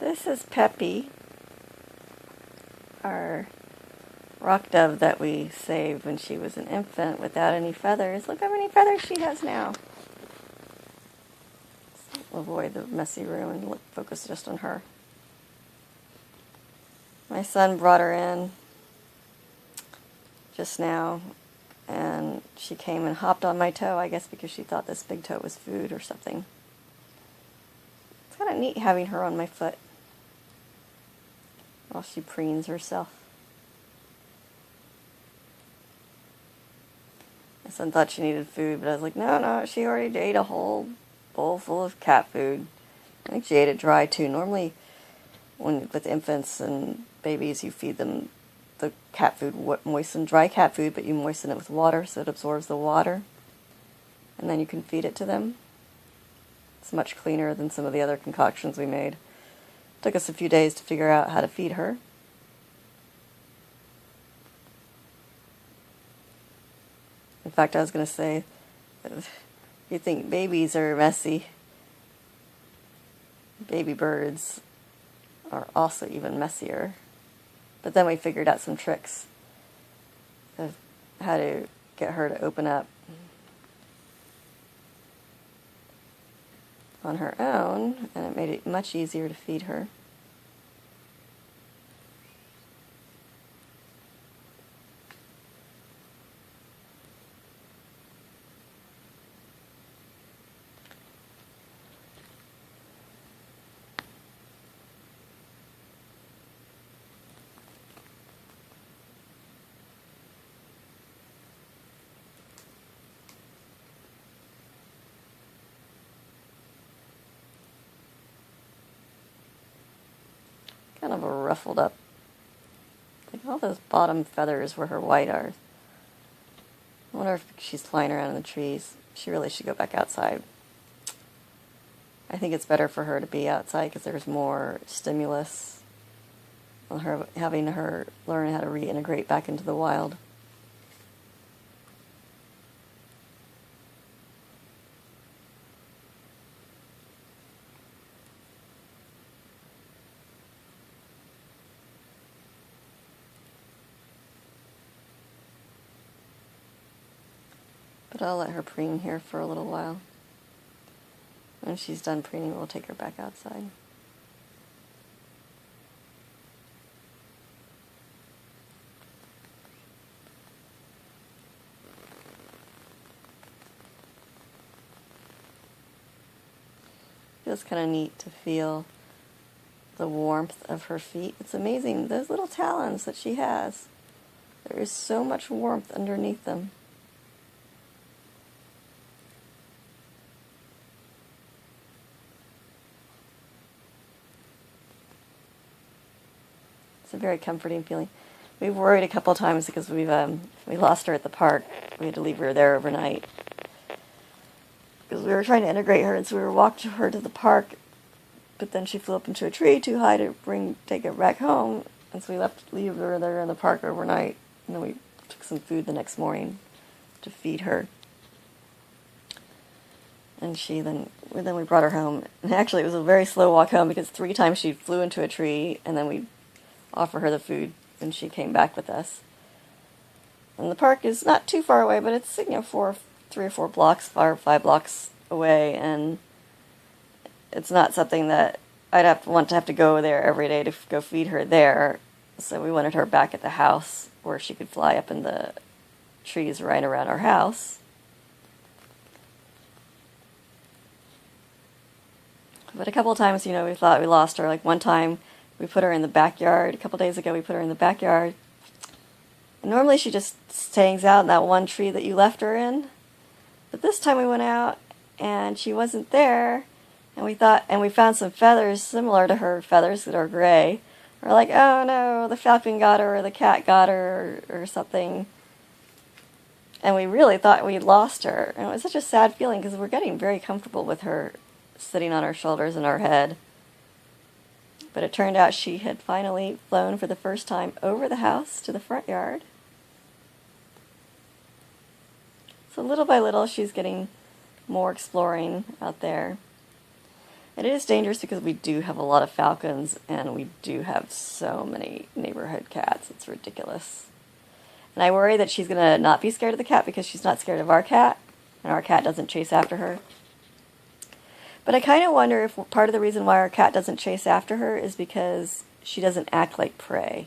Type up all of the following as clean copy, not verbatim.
This is Peppy, our rock dove that we saved when she was an infant without any feathers. Look how many feathers she has now. We'll avoid the messy room and focus just on her. My son brought her in just now, and she came and hopped on my toe, I guess because she thought this big toe was food or something. It's kind of neat having her on my foot while she preens herself. My son thought she needed food, but I was like, no, she already ate a whole bowl full of cat food. I think she ate it dry too. Normally, with infants and babies, you feed them the cat food, dry cat food, but you moisten it with water so it absorbs the water, and then you can feed it to them. It's much cleaner than some of the other concoctions we made. Took us a few days to figure out how to feed her. In fact, I was going to say, if you think babies are messy, baby birds are also even messier. But then we figured out some tricks of how to get her to open up on her own, and it made it much easier to feed her. Kind of a ruffled up. Like all those bottom feathers where her white are. I wonder if she's flying around in the trees. She really should go back outside. I think it's better for her to be outside because there's more stimulus on her, having her learn how to reintegrate back into the wild. But I'll let her preen here for a little while. When she's done preening, we'll take her back outside. Feels kind of neat to feel the warmth of her feet. It's amazing, those little talons that she has. There is so much warmth underneath them. It's a very comforting feeling. We've worried a couple of times because we lost her at the park. We had to leave her there overnight because we were trying to integrate her, and so we walked her to the park. But then she flew up into a tree too high to take her back home, and so we leave her there in the park overnight. And then we took some food the next morning to feed her. And then we brought her home. And actually, it was a very slow walk home because 3 times she flew into a tree, and then we offer her the food, and she came back with us. And the park is not too far away, but it's 3 or 4 blocks, 5 blocks away, and it's not something that I'd want to go there every day to go feed her there. So we wanted her back at the house where she could fly up in the trees right around our house. But a couple of times, we thought we lost her. Like one time, we put her in the backyard. A couple days ago, we put her in the backyard. And normally she just hangs out in that one tree that you left her in. But this time we went out, and she wasn't there. And we found some feathers similar to her feathers that are gray. We're like, oh no, the falcon got her, or the cat got her, or something. And we really thought we'd lost her. And it was such a sad feeling because we're getting very comfortable with her sitting on our shoulders and our head. But it turned out she had finally flown for the first time over the house to the front yard. So little by little, she's getting more exploring out there. And it is dangerous because we do have a lot of falcons and we do have so many neighborhood cats. It's ridiculous. And I worry that she's going to not be scared of the cat because she's not scared of our cat, and our cat doesn't chase after her. But I kind of wonder if part of the reason why our cat doesn't chase after her is because she doesn't act like prey.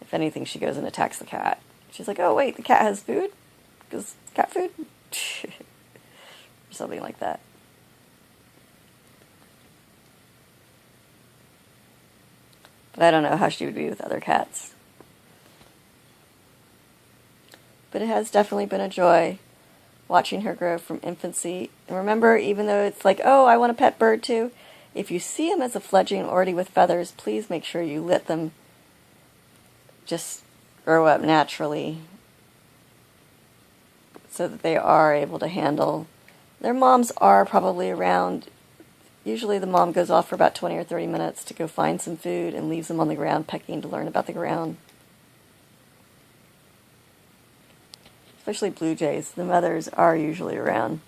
If anything, she goes and attacks the cat. She's like, oh wait, the cat has food? Because cat food? Or something like that. But I don't know how she would be with other cats. But it has definitely been a joy watching her grow from infancy. And remember, even though it's like, oh, I want a pet bird too, if you see them as a fledgling already with feathers, please make sure you let them just grow up naturally so that they are able to handle. Their moms are probably around. Usually the mom goes off for about 20 or 30 minutes to go find some food and leaves them on the ground pecking to learn about the ground. Especially blue jays, the mothers are usually around.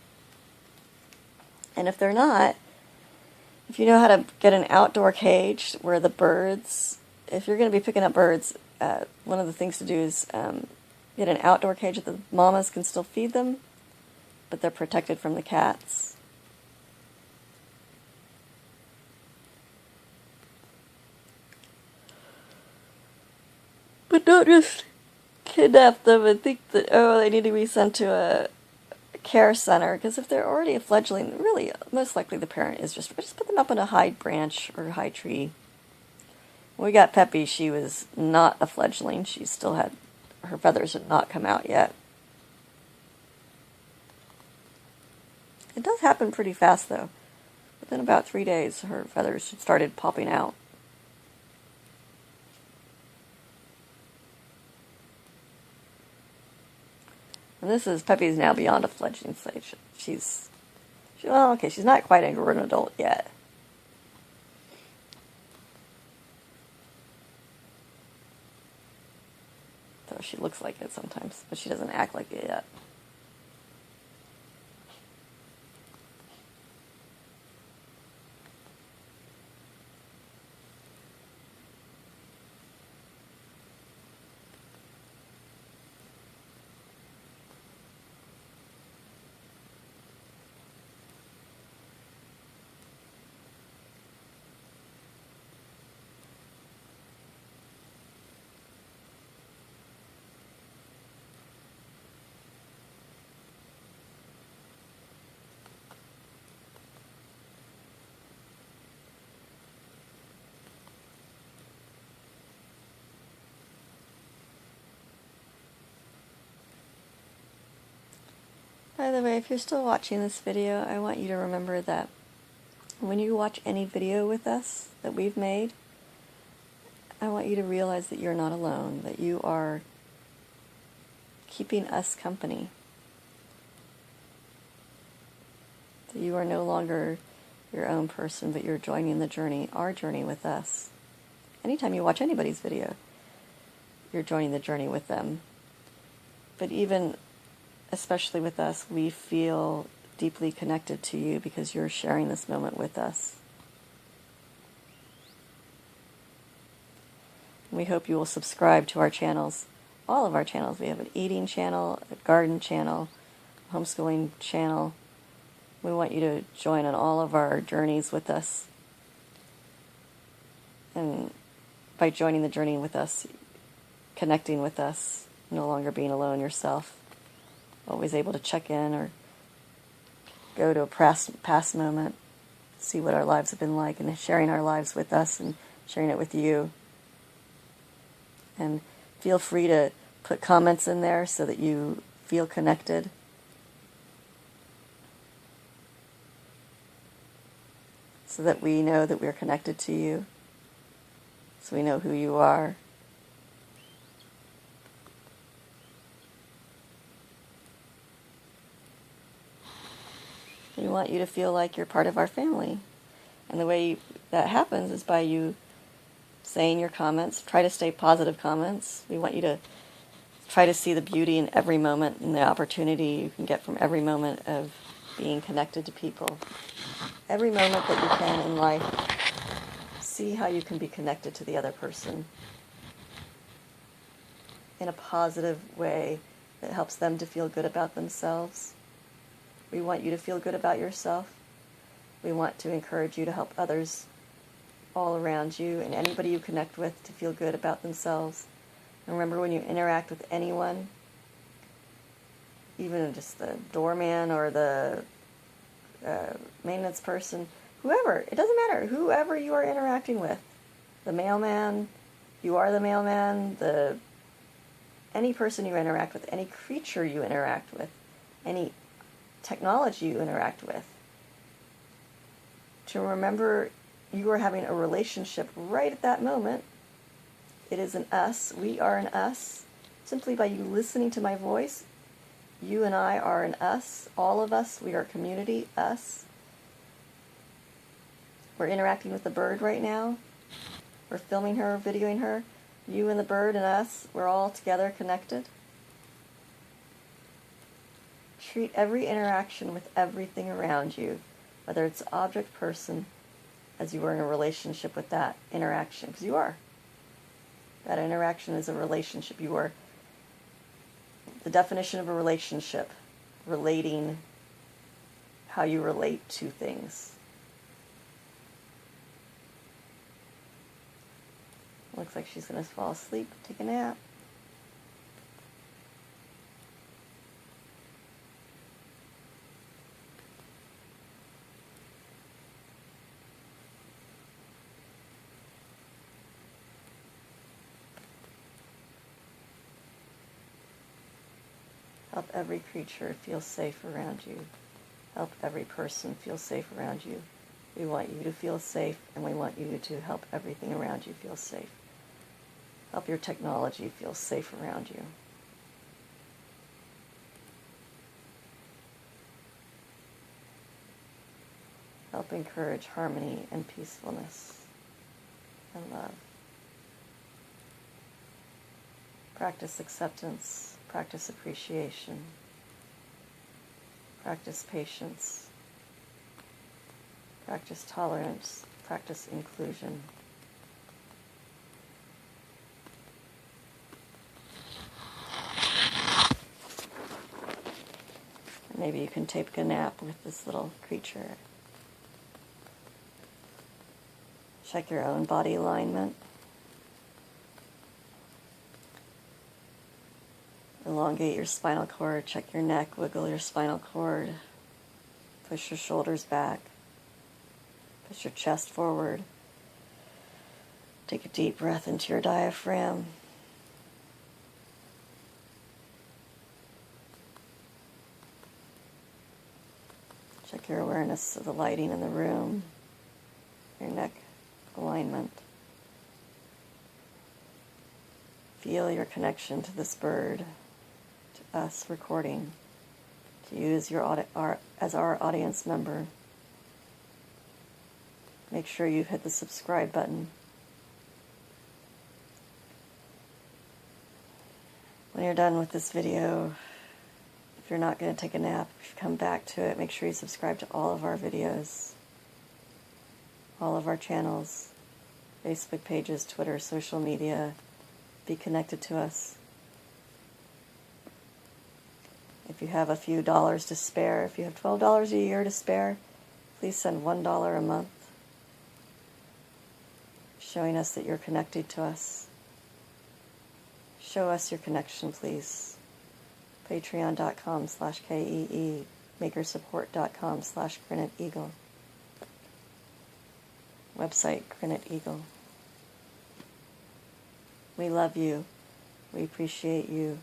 And if they're not, if you know how to get an outdoor cage where the birds, if you're going to be picking up birds, one of the things to do is get an outdoor cage that the mamas can still feed them, but they're protected from the cats. But don't just kidnap them and think that, oh, they need to be sent to a care center, because if they're already a fledgling, really, most likely the parent is just put them up on a high branch or a high tree. When we got Peppy, she was not a fledgling. She still had, her feathers had not come out yet. It does happen pretty fast, though. Within about 3 days, her feathers started popping out. And this is, Peppy's now beyond a fledgling stage. She's not quite a grown adult yet. Though she looks like it sometimes, but she doesn't act like it yet. By the way, if you're still watching this video, I want you to remember that when you watch any video with us that we've made, I want you to realize that you're not alone, that you are keeping us company, that you are no longer your own person, but you're joining the journey, our journey with us. Anytime you watch anybody's video, you're joining the journey with them. But even especially with us, we feel deeply connected to you because you're sharing this moment with us. We hope you will subscribe to our channels, all of our channels. We have an eating channel, a garden channel, a homeschooling channel. We want you to join on all of our journeys with us. And by joining the journey with us, connecting with us, no longer being alone yourself, always able to check in or go to a past moment, see what our lives have been like, and sharing our lives with us and sharing it with you. And feel free to put comments in there so that you feel connected. So that we know that we're connected to you. So we know who you are. We want you to feel like you're part of our family. And the way that happens is by you saying your comments. Try to stay positive comments. We want you to try to see the beauty in every moment and the opportunity you can get from every moment of being connected to people. Every moment that you can in life, see how you can be connected to the other person in a positive way that helps them to feel good about themselves. We want you to feel good about yourself. We want to encourage you to help others all around you and anybody you connect with to feel good about themselves. And remember, when you interact with anyone, even just the doorman or the maintenance person, whoever, it doesn't matter, whoever you are interacting with, the mailman, you are the mailman, any person you interact with, any creature you interact with, any technology you interact with, to remember you are having a relationship right at that moment. It is an us. We are an us. Simply by you listening to my voice, you and I are an us. All of us, we are community, us. We're interacting with the bird right now. We're filming her, videoing her. You and the bird and us, we're all together connected. Treat every interaction with everything around you, whether it's object, person, as you are in a relationship with that interaction, because you are. That interaction is a relationship. You are the definition of a relationship, relating, how you relate to things. Looks like she's going to fall asleep, take a nap. Help every creature feel safe around you. Help every person feel safe around you. We want you to feel safe, and we want you to help everything around you feel safe. Help your technology feel safe around you. Help encourage harmony and peacefulness and love. Practice acceptance. Practice appreciation. Practice patience. Practice tolerance. Practice inclusion. Maybe you can take a nap with this little creature. Check your own body alignment. Elongate your spinal cord, check your neck, wiggle your spinal cord, push your shoulders back, push your chest forward. Take a deep breath into your diaphragm. Check your awareness of the lighting in the room, your neck alignment. Feel your connection to this bird, to us recording, to you as our audience member. Make sure you've hit the subscribe button. When you're done with this video, if you're not going to take a nap, if you come back to it, make sure you subscribe to all of our videos, all of our channels, Facebook pages, Twitter, social media. Be connected to us. If you have a few dollars to spare, if you have $12 a year to spare, please send $1 a month, showing us that you're connected to us. Show us your connection, please. Patreon.com/KEE, makersupport.com/GraniteEagle. Website, Granite Eagle. We love you. We appreciate you.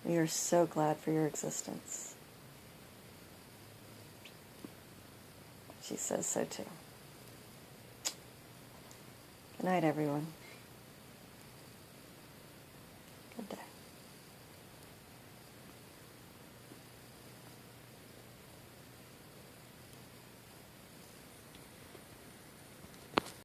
We are so glad for your existence. She says so too. Good night, everyone.